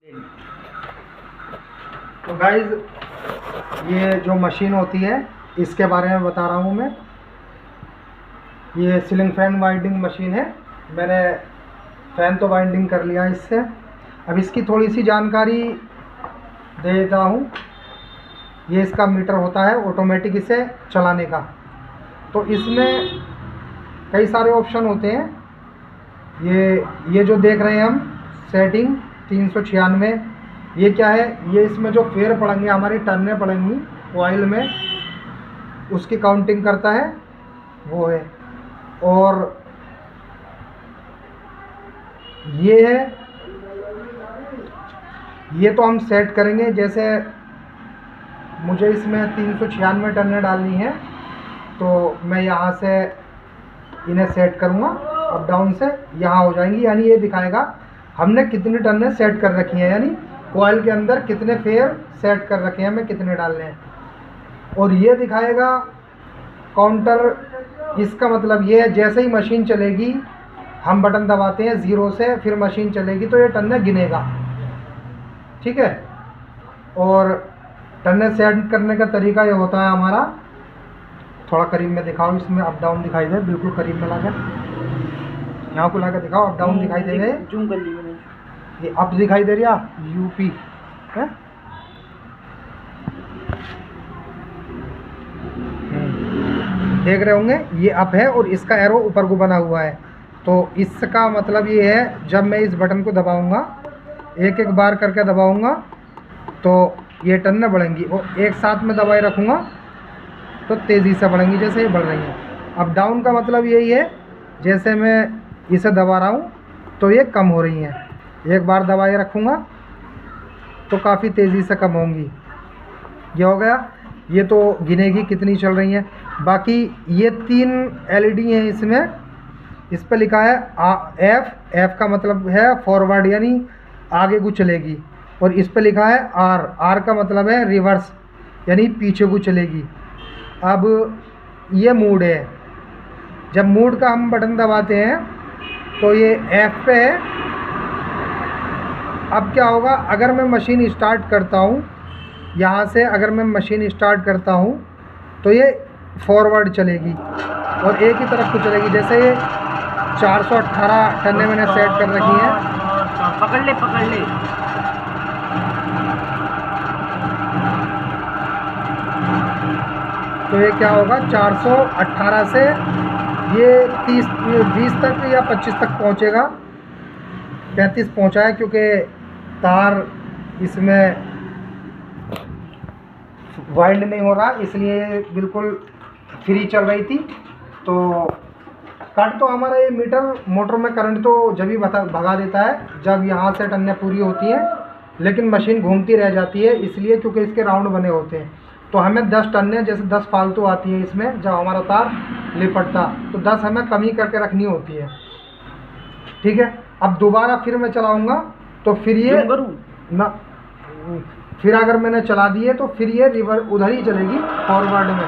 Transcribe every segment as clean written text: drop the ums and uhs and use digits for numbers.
तो गाइज ये जो मशीन होती है इसके बारे में बता रहा हूँ मैं। ये सीलिंग फैन वाइंडिंग मशीन है। मैंने फ़ैन तो वाइंडिंग कर लिया इससे। अब इसकी थोड़ी सी जानकारी दे देता हूँ। ये इसका मीटर होता है ऑटोमेटिक इसे चलाने का। तो इसमें कई सारे ऑप्शन होते हैं। ये जो देख रहे हैं हम सेटिंग 396, ये क्या है? ये इसमें जो फेयर पड़ेंगे हमारी टर्नें पड़ेंगी ऑयल में, उसकी काउंटिंग करता है वो है। और ये है, ये तो हम सेट करेंगे। जैसे मुझे इसमें 396 टर्नें डालनी है तो मैं यहाँ से इन्हें सेट करूँगा, अप डाउन से यहाँ हो जाएंगी। यानी ये दिखाएगा हमने कितनी टर्नें सेट कर रखी हैं, यानी कॉइल के अंदर कितने फेयर सेट कर रखे हैं, हमें कितने डालने हैं। और ये दिखाएगा काउंटर। इसका मतलब ये है जैसे ही मशीन चलेगी हम बटन दबाते हैं 0 से, फिर मशीन चलेगी तो ये टर्नें गिनेगा, ठीक है। और टर्नें सेट करने का तरीका ये होता है हमारा, थोड़ा करीब में दिखाओ, इसमें अप डाउन दिखाई दे, बिल्कुल करीब में लाकर यहाँ को लाकर दिखाओ, अप डाउन दिखाई दे रहे, जूम कर लिया मैंने। ये अप दिखाई दे रहा यूपी है। देख रहे होंगे ये अप है और इसका एरो ऊपर को बना हुआ है। तो इसका मतलब ये है जब मैं इस बटन को दबाऊंगा, एक एक बार करके दबाऊंगा तो ये टर्नें बढ़ेंगी, और एक साथ में दबाए रखूँगा तो तेज़ी से बढ़ेंगी जैसे ये बढ़ रही हैं। अप डाउन का मतलब यही है, जैसे मैं इसे दबा रहा हूँ तो ये कम हो रही हैं, एक बार दबाए रखूँगा तो काफ़ी तेज़ी से कम होंगी। ये हो गया। ये तो गिनेगी कितनी चल रही हैं। बाकी ये 3 LED हैं इसमें। इस पर लिखा है एफ का मतलब है फॉरवर्ड, यानी आगे को चलेगी। और इस पर लिखा है आर का मतलब है रिवर्स, यानी पीछे को चलेगी। अब ये मूड है। जब मूड का हम बटन दबाते हैं तो ये एफ पे है। अब क्या होगा, अगर मैं मशीन स्टार्ट करता हूँ यहाँ से, अगर मैं मशीन स्टार्ट करता हूँ तो ये फॉरवर्ड चलेगी और एक ही तरफ को चलेगी। जैसे ये 418 टर्नें मैंने सेट कर रखी हैं। पकड़ ले पकड़ ले। तो ये क्या होगा, 418 से ये 20 तक या 25 तक पहुँचेगा। 35 पहुँचा है क्योंकि तार इसमें वाइंड नहीं हो रहा, इसलिए बिल्कुल फ्री चल रही थी। तो कट तो हमारा ये मीटर मोटर में करंट तो जब ही भगा देता है जब यहाँ से टर्नें पूरी होती हैं, लेकिन मशीन घूमती रह जाती है, इसलिए क्योंकि इसके राउंड बने होते हैं। तो हमें 10 टर्नें, जैसे 10 फालतू आती है इसमें जब हमारा तार लिपटता, तो 10 हमें कमी करके रखनी होती है, ठीक है। अब दोबारा फिर मैं चलाऊँगा तो फिर ये ना, फिर अगर मैंने चला दिए तो फिर ये रिवर्स उधर ही चलेगी फॉरवर्ड में,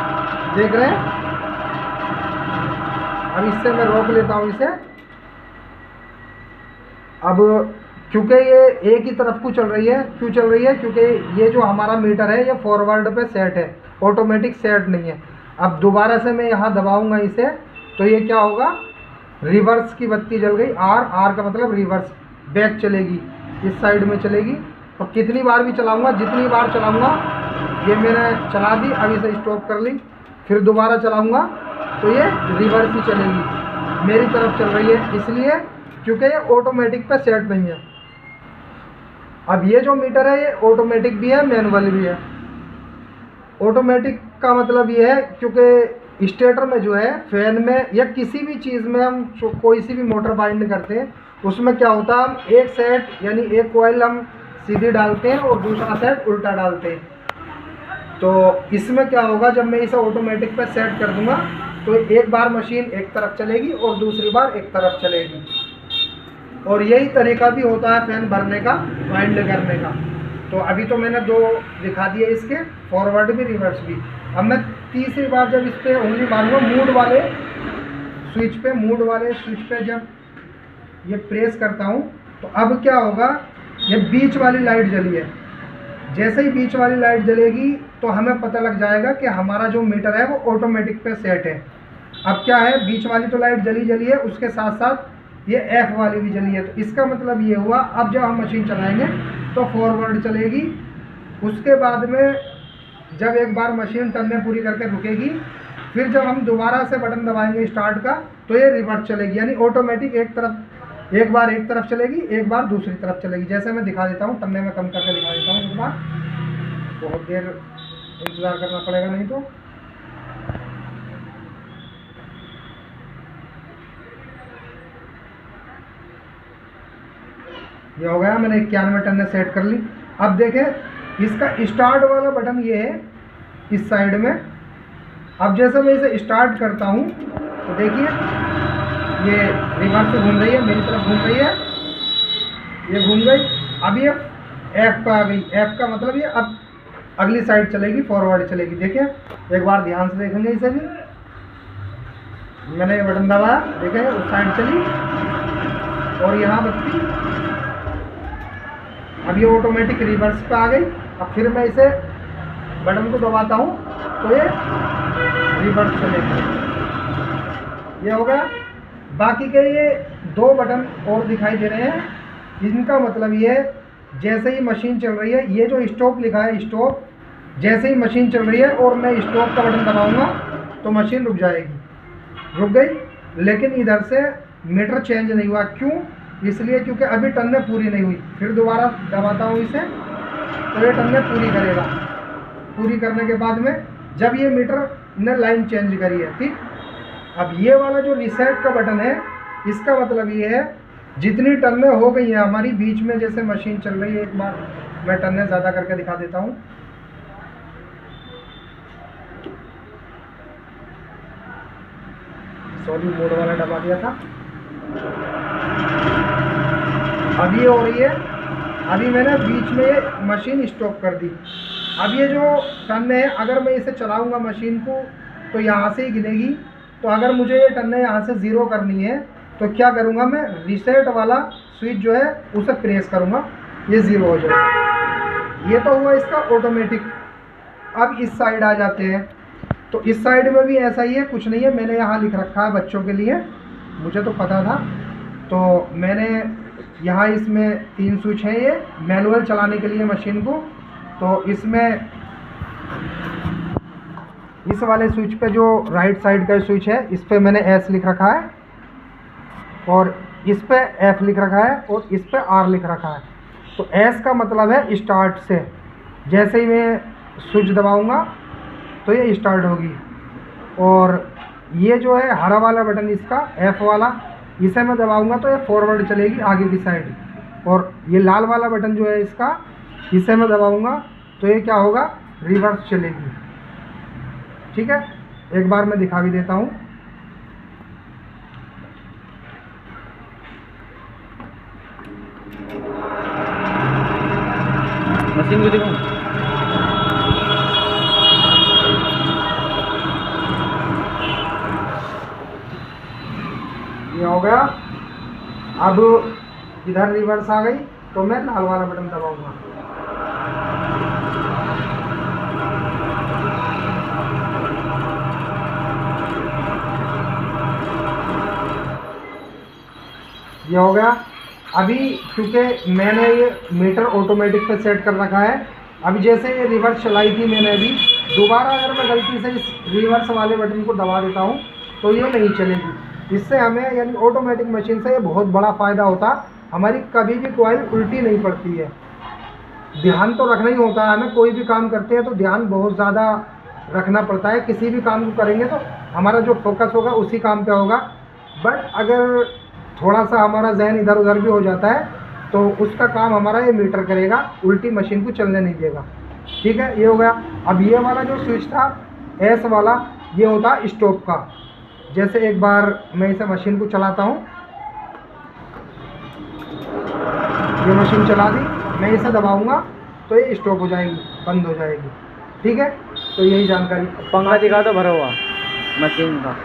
देख रहे हैं। अब इससे मैं रोक लेता हूँ इसे। अब क्योंकि ये एक ही तरफ को चल रही है, क्यों चल रही है? क्योंकि ये जो हमारा मीटर है ये फॉरवर्ड पे सेट है, ऑटोमेटिक सेट नहीं है। अब दोबारा से मैं यहाँ दबाऊँगा इसे तो ये क्या होगा, रिवर्स की बत्ती जल गई। आर का मतलब रिवर्स, बैक चलेगी, इस साइड में चलेगी। और कितनी बार भी चलाऊंगा, जितनी बार चलाऊंगा, ये मैंने चला दी, अब इसे स्टॉप कर ली, फिर दोबारा चलाऊंगा तो ये रिवर्स ही चलेगी, मेरी तरफ चल रही है, इसलिए क्योंकि ये ऑटोमेटिक पे सेट नहीं है। अब ये जो मीटर है ये ऑटोमेटिक भी है, मैनुअल भी है। ऑटोमेटिक का मतलब ये है क्योंकि स्टेटर में जो है, फैन में या किसी भी चीज़ में हम कोई सी भी मोटर बाइंड करते हैं, उसमें क्या होता है, हम एक सेट यानी एक कॉइल हम सीधी डालते हैं और दूसरा सेट उल्टा डालते हैं। तो इसमें क्या होगा, जब मैं इसे ऑटोमेटिक पे सेट कर दूंगा तो एक बार मशीन एक तरफ चलेगी और दूसरी बार एक तरफ चलेगी। और यही तरीका भी होता है फैन भरने का, वाइंड करने का। तो अभी तो मैंने 2 दिखा दिए इसके, फॉरवर्ड भी रिवर्स भी। अब मैं तीसरी बार जब इस पर उंगली मारूंगा मूड वाले स्विच पे जब ये प्रेस करता हूँ तो अब क्या होगा, ये बीच वाली लाइट जली है। जैसे ही बीच वाली लाइट जलेगी तो हमें पता लग जाएगा कि हमारा जो मीटर है वो ऑटोमेटिक पे सेट है। अब क्या है, बीच वाली तो लाइट जली है, उसके साथ साथ ये एफ वाली भी जली है। तो इसका मतलब ये हुआ, अब जब हम मशीन चलाएंगे तो फॉरवर्ड चलेगी। उसके बाद में जब एक बार मशीन टर्नें पूरी करके रुकेगी, फिर जब हम दोबारा से बटन दबाएंगे स्टार्ट का, तो ये रिवर्स चलेगी, यानी ऑटोमेटिक एक बार एक तरफ चलेगी, एक बार दूसरी तरफ चलेगी। जैसे मैं दिखा देता हूँ, टन्ने में कम करके दिखा देता हूँ। एक बार बहुत देर इंतज़ार करना पड़ेगा नहीं तो। ये हो गया, मैंने 91 टन्ने सेट कर ली। अब देखें, इसका स्टार्ट वाला बटन ये है इस साइड में। अब जैसे मैं इसे स्टार्ट करता हूँ तो देखिए ये रिवर्स घूम रही है, मेरी तरफ घूम रही है, ये घूम गई। अब ये एफ पे आ गई। एफ का मतलब ये अब अगली साइड चलेगी, फॉरवर्ड चलेगी। देखिए एक बार ध्यान से देखेंगे इसे भी, मैंने ये बटन दबाया, देखें उस साइड चली और यहाँ बत्ती, अब ये ऑटोमेटिक रिवर्स पे आ गई। अब फिर मैं इसे बटन को दबाता हूँ तो ये रिवर्स चलेगी। ये हो गया। बाकी के ये 2 बटन और दिखाई दे रहे हैं, इनका मतलब ये है जैसे ही मशीन चल रही है, ये जो स्टॉप लिखा है स्टॉप, जैसे ही मशीन चल रही है और मैं स्टॉप का बटन दबाऊंगा तो मशीन रुक जाएगी, रुक गई। लेकिन इधर से मीटर चेंज नहीं हुआ। क्यों? इसलिए क्योंकि अभी टन्ने पूरी नहीं हुई। फिर दोबारा दबाता हूँ इसे तो ये टन्ने पूरी करेगा। पूरी करने के बाद में जब ये मीटर ने लाइन चेंज करी है, ठीक। अब ये वाला जो रीसेट का बटन है, इसका मतलब ये है जितनी टन्ने हो गई हैं हमारी बीच में, जैसे मशीन चल रही है, एक बार मैं टन्ने ज़्यादा करके दिखा देता हूँ। सॉरी, मोड वाला दबा दिया था। अब ये हो रही है, अभी मैंने बीच में ये मशीन स्टॉप कर दी। अब ये जो टन्ने है, अगर मैं इसे चलाऊंगा मशीन को तो यहाँ से ही गिनेगी। तो अगर मुझे ये टन्ने यहाँ से 0 करनी है तो क्या करूँगा, मैं रीसेट वाला स्विच जो है उसे प्रेस करूँगा, ये 0 हो जाएगा। ये तो हुआ इसका ऑटोमेटिक। अब इस साइड आ जाते हैं, तो इस साइड में भी ऐसा ही है, कुछ नहीं है। मैंने यहाँ लिख रखा है बच्चों के लिए, मुझे तो पता था, तो मैंने यहाँ इसमें 3 स्विच हैं, ये मैनुअल चलाने के लिए मशीन को। तो इसमें इस वाले स्विच पे जो राइट साइड का स्विच है, इस पे मैंने S लिख रखा है और इस पे F लिख रखा है और इस पे R लिख रखा है। तो S का मतलब है स्टार्ट से, जैसे ही मैं स्विच दबाऊंगा तो ये स्टार्ट होगी। और ये जो है हरा वाला बटन इसका F वाला, इसे मैं दबाऊंगा तो ये फॉरवर्ड चलेगी आगे की साइड। और ये लाल वाला बटन जो है इसका, इसे मैं दबाऊंगा तो ये क्या होगा, रिवर्स चलेगी। ठीक है, एक बार मैं दिखा भी देता हूँ। मशीन को देखो, ये हो गया। अब इधर रिवर्स आ गई तो मैं लाल वाला बटन दबाऊंगा। ये हो गया। अभी क्योंकि मैंने ये मीटर ऑटोमेटिक पे सेट कर रखा है, अभी जैसे ये रिवर्स चलाई थी मैंने, अभी दोबारा अगर मैं गलती से इस रिवर्स वाले बटन को दबा देता हूँ तो ये नहीं चलेगी। इससे हमें यानी ऑटोमेटिक मशीन से ये बहुत बड़ा फ़ायदा होता, हमारी कभी भी कॉइल उल्टी नहीं पड़ती है। ध्यान तो रखना ही होता है, हमें कोई भी काम करते हैं तो ध्यान बहुत ज़्यादा रखना पड़ता है। किसी भी काम को करेंगे तो हमारा जो फोकस होगा उसी काम पे होगा। बट अगर थोड़ा सा हमारा जहन इधर उधर भी हो जाता है तो उसका काम हमारा ये मीटर करेगा, उल्टी मशीन को चलने नहीं देगा। ठीक है, ये हो गया। अब ये वाला जो स्विच था एस वाला, ये होता है स्टॉप का। जैसे एक बार मैं इसे मशीन को चलाता हूँ, ये मशीन चला दी, मैं इसे दबाऊंगा तो ये स्टॉप हो जाएगी, बंद हो जाएगी। ठीक है, तो यही जानकारी। पंखा दिखा दो भरा हुआ मशीन का,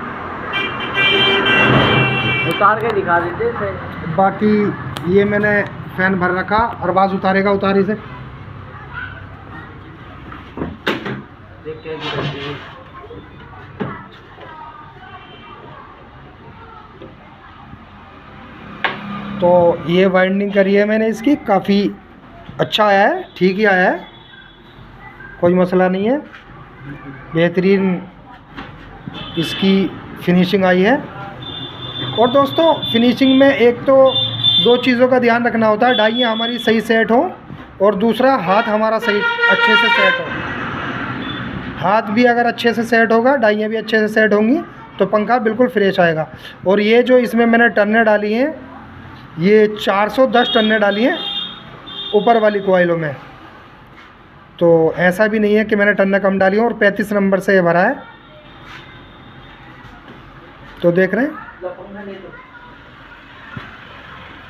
उतार के दिखा देते। बाकी ये मैंने फैन भर रखा और आवाज़ उतारेगा, उतारी से तो ये वाइंडिंग करी है मैंने इसकी, काफ़ी अच्छा आया है, ठीक ही आया है, कोई मसला नहीं है, बेहतरीन इसकी फिनिशिंग आई है। और दोस्तों फिनिशिंग में एक तो 2 चीज़ों का ध्यान रखना होता है, डाइयाँ हमारी सही सेट हो और दूसरा हाथ हमारा सही अच्छे से सेट हो। हाथ भी अगर अच्छे से सेट होगा, डाइयाँ भी अच्छे से सेट होंगी तो पंखा बिल्कुल फ्रेश आएगा। और ये जो इसमें मैंने टर्नें डाली हैं, ये 410 टर्नें डाली हैं ऊपर वाली कोयलों में, तो ऐसा भी नहीं है कि मैंने टर्नें कम डाली हैं। और 35 नंबर से ये भरा है, तो देख रहे हैं।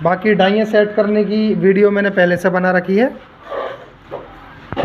बाकी डाइयाँ सेट करने की वीडियो मैंने पहले से बना रखी है।